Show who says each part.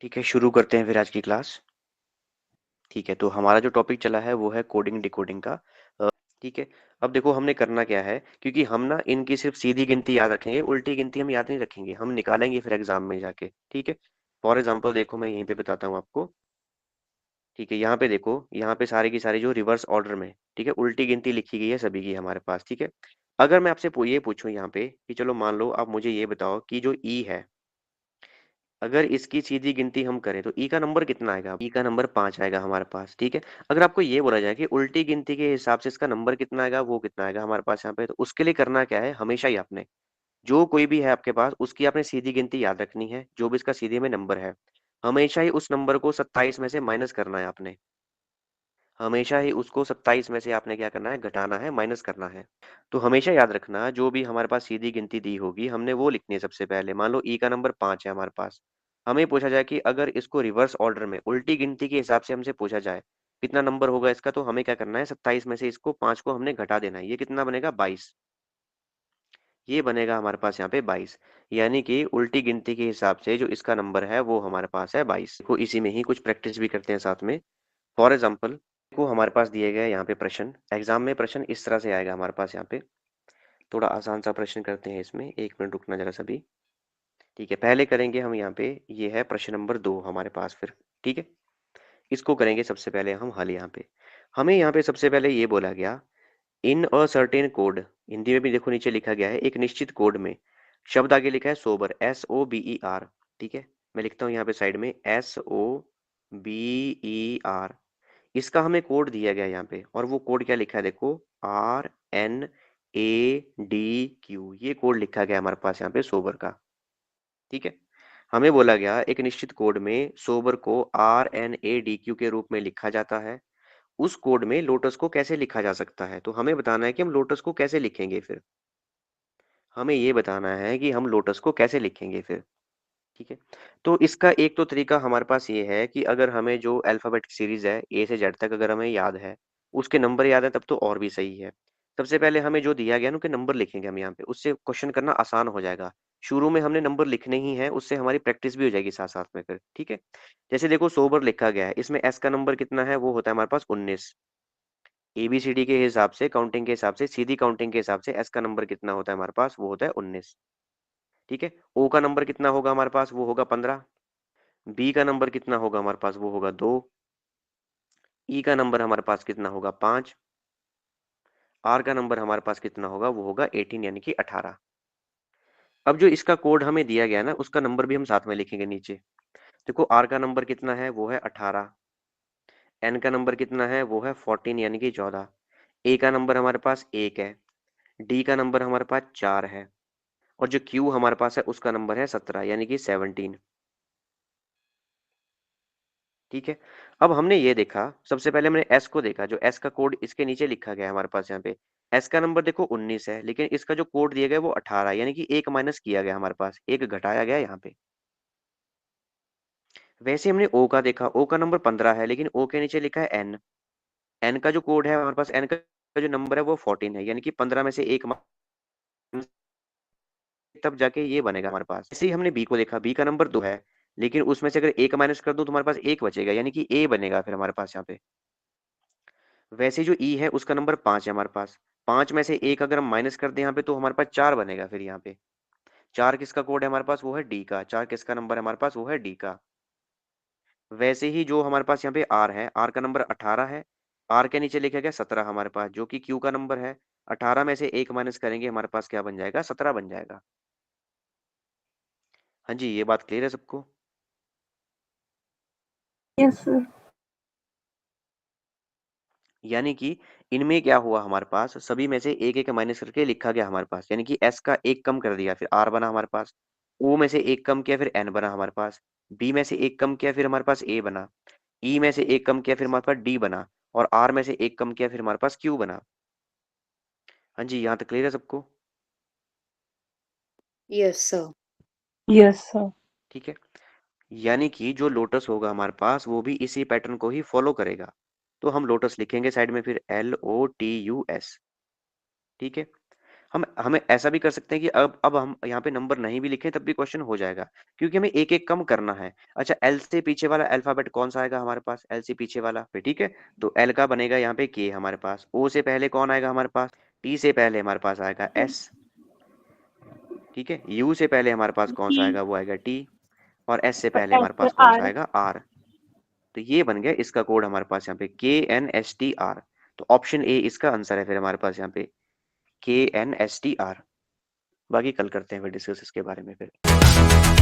Speaker 1: ठीक है, शुरू करते हैं फिर आज की क्लास। ठीक है, तो हमारा जो टॉपिक चला है वो है कोडिंग डिकोडिंग का। ठीक है। अब देखो हमने करना क्या है, क्योंकि हम ना इनकी सिर्फ सीधी गिनती याद रखेंगे, उल्टी गिनती हम याद नहीं रखेंगे, हम निकालेंगे फिर एग्जाम में जाके। ठीक है। फॉर एग्जाम्पल देखो मैं यहीं पे बताता हूँ आपको। ठीक है, यहाँ पे देखो, यहाँ पे सारी की सारी जो रिवर्स ऑर्डर में, ठीक है, उल्टी गिनती लिखी गई है सभी की हमारे पास। ठीक है। अगर मैं आपसे ये पूछूं यहाँ पे कि चलो मान लो आप मुझे ये बताओ कि जो ई है, अगर इसकी सीधी गिनती हम करें तो ई का नंबर कितना आएगा? ई का नंबर 5 आएगा हमारे पास। ठीक है। अगर आपको ये बोला जाए कि उल्टी गिनती के हिसाब से इसका नंबर कितना आएगा, वो कितना आएगा हमारे पास यहाँ पे, तो उसके लिए करना क्या है, हमेशा ही आपने जो कोई भी है आपके पास उसकी आपने सीधी गिनती याद रखनी है, जो भी इसका सीधे में नंबर है, हमेशा ही उस नंबर को 27 में से माइनस करना है आपने। हमेशा ही उसको 27 में से आपने क्या करना है, घटाना है, माइनस करना है। तो हमेशा याद रखना, जो भी हमारे पास सीधी गिनती दी होगी हमने वो लिखनी है सबसे पहले। मान लो ई का नंबर 5 है हमारे पास, हमें पूछा जाए कि अगर इसको रिवर्स ऑर्डर में उल्टी गिनती के हिसाब से हमसे पूछा जाए कितना नंबर होगा इसका, तो हमें क्या करना है, 27 में से इसको 5 को हमने घटा देना है। ये कितना बनेगा, 22। ये बनेगा हमारे पास यहाँ पे 22। यानी कि उल्टी गिनती के हिसाब से जो इसका नंबर है वो हमारे पास है 22 को। इसी में ही कुछ प्रैक्टिस भी करते हैं साथ में। फॉर एग्जाम्पल को हमारे पास दिए गए यहाँ पे प्रश्न, एग्जाम में प्रश्न इस तरह से आएगा हमारे पास। यहाँ पे थोड़ा आसान सा प्रश्न करते हैं इसमें, 1 मिनट रुकना जरा सभी। ठीक है, पहले करेंगे हम यहाँ पे, ये है प्रश्न नंबर 2 हमारे पास फिर। ठीक है, इसको करेंगे सबसे पहले हम हल। यहाँ पे हमें यहाँ पे सबसे पहले ये बोला गया, इन अ सर्टेन कोड, हिंदी में भी देखो नीचे लिखा गया है, एक निश्चित कोड में, शब्द आगे लिखा है सोबर, SOBER। ठीक है, मैं लिखता हूँ यहाँ पे साइड में SOBER। इसका हमें कोड दिया गया है यहाँ पे, और वो कोड क्या लिखा है देखो, RNADQ, ये कोड लिखा गया है हमारे पास यहाँ पे सोबर का। ठीक है। हमें बोला गया एक निश्चित कोड में सोबर को RNADQ के रूप में लिखा जाता है। उस कोड में लोटस को कैसे लिखा जा सकता है, तो हमें बताना है कि हम लोटस को कैसे लिखेंगे फिर। हमें ये बताना है कि हम लोटस को कैसे लिखेंगे फिर। ठीक है। तो इसका एक तो तरीका हमारे पास ये है कि अगर हमें जो अल्फाबेट की सीरीज है A से Z तक अगर हमें याद है, उसके नंबर याद है, तब तो और भी सही है। सबसे पहले हमें जो दिया गया ना उनके नंबर लिखेंगे हम यहाँ पे, उससे क्वेश्चन करना आसान हो जाएगा। शुरू में हमने नंबर लिखने ही है, उससे हमारी प्रैक्टिस भी हो जाएगी साथ साथ में फिर। ठीक है। जैसे देखो सोबर लिखा गया है, इसमें S का नंबर कितना है, वो होता है हमारे पास 19। ABCD के हिसाब से, काउंटिंग के हिसाब से, सीधी काउंटिंग के हिसाब से S का नंबर कितना होता है हमारे पास, वो होता है 19। ठीक है। O का नंबर कितना होगा हमारे पास, वो होगा 15। बी का नंबर कितना होगा हमारे पास, वो होगा 2। ई का नंबर हमारे पास कितना होगा, 5। आर का नंबर हमारे पास कितना होगा, वो होगा 18 यानी कि 18। अब जो इसका कोड हमें दिया गया ना, उसका नंबर भी हम साथ में लिखेंगे नीचे। देखो आर का नंबर कितना है, वो है 18। एन का नंबर कितना है, वो है 14 यानी कि 14। ए का नंबर हमारे पास 1 है। डी का नंबर हमारे पास 4 है। और जो क्यू हमारे पास है उसका नंबर है 17 यानी कि 17। ठीक है। अब हमने ये देखा, सबसे पहले हमने एस को देखा, जो एस का कोड इसके नीचे लिखा गया है हमारे पास यहाँ पे। एस का नंबर देखो 19 है, लेकिन इसका जो कोड दिया गया है वो 18 है, यानी कि एक माइनस किया गया हमारे पास, एक घटाया गया यहाँ पे। वैसे हमने ओ का देखा, ओ का नंबर 15 है, लेकिन ओ के नीचे लिखा है एन। एन का जो कोड है हमारे पास, एन का जो नंबर है वो 14 है, यानी कि 15 में से एक minus, तब जाके ये बनेगा हमारे पास। इसी हमने बी को देखा, बी का नंबर 2 है, लेकिन उसमें से अगर एक माइनस कर दूं तो हमारे पास एक बचेगा, यानी कि ए बनेगा फिर हमारे पास यहाँ पे। वैसे जो ई है उसका नंबर 5 है हमारे पास। 5 में से एक अगर हम माइनस कर दें यहाँ पे, तो हमारे पास 4 बनेगा फिर यहाँ पे। 4 किसका कोड है हमारे पास, वो है डी का। 4 किसका नंबर है हमारे पास, वो है डी का। वैसे ही जो हमारे पास यहाँ पे आर है, आर का नंबर 18 है। आर के नीचे लिखा गया 17 हमारे पास, जो कि क्यू का नंबर है। 18 में से एक माइनस करेंगे, हमारे पास क्या बन जाएगा, 17 बन जाएगा। हाँ जी, ये बात क्लियर है सबको?
Speaker 2: Yes sir.
Speaker 1: यानी कि इनमें क्या हुआ, हमारे पास सभी में से एक एक माइनस करके लिखा गया हमारे पास, यानी कि एस का एक कम कर दिया, फिर आर बना हमारे पास। ओ में से एक कम किया, फिर एन बना हमारे पास। बी में से एक कम किया, फिर हमारे पास ए बना। ई में से एक कम किया, फिर हमारे पास डी बना। और आर में से एक कम किया, फिर हमारे पास क्यू बना। हाँ जी, यहाँ तक क्लियर है सबको?
Speaker 3: Yes sir.
Speaker 2: Yes sir.
Speaker 1: ठीक है। यानी कि जो लोटस होगा हमारे पास वो भी इसी पैटर्न को ही फॉलो करेगा। तो हम लोटस लिखेंगे साइड में फिर LOTUS। ठीक है। हमें ऐसा भी कर सकते हैं कि अब हम यहाँ पे नंबर नहीं भी लिखें तब भी क्वेश्चन हो जाएगा, क्योंकि हमें एक एक कम करना है। अच्छा, एल से पीछे वाला अल्फाबेट कौन सा आएगा हमारे पास, एल से पीछे वाला फिर, ठीक है। तो एल का बनेगा यहाँ पे के हमारे पास, ओ से पहले कौन आएगा हमारे पास, टी से पहले हमारे पास आएगा एस, ठीक है। यू से पहले हमारे पास कौन सा
Speaker 2: T
Speaker 1: आएगा, वो आएगा टी। और एस से
Speaker 2: और
Speaker 1: पहले
Speaker 2: S
Speaker 1: हमारे
Speaker 2: से
Speaker 1: पास कौन सा
Speaker 2: R।
Speaker 1: आएगा, आर। तो ये बन गया इसका कोड हमारे पास यहाँ पे KNSTR। तो ऑप्शन ए इसका आंसर है फिर हमारे पास यहाँ पे KNSTR। बाकी कल करते हैं फिर डिस्कस इसके बारे में फिर।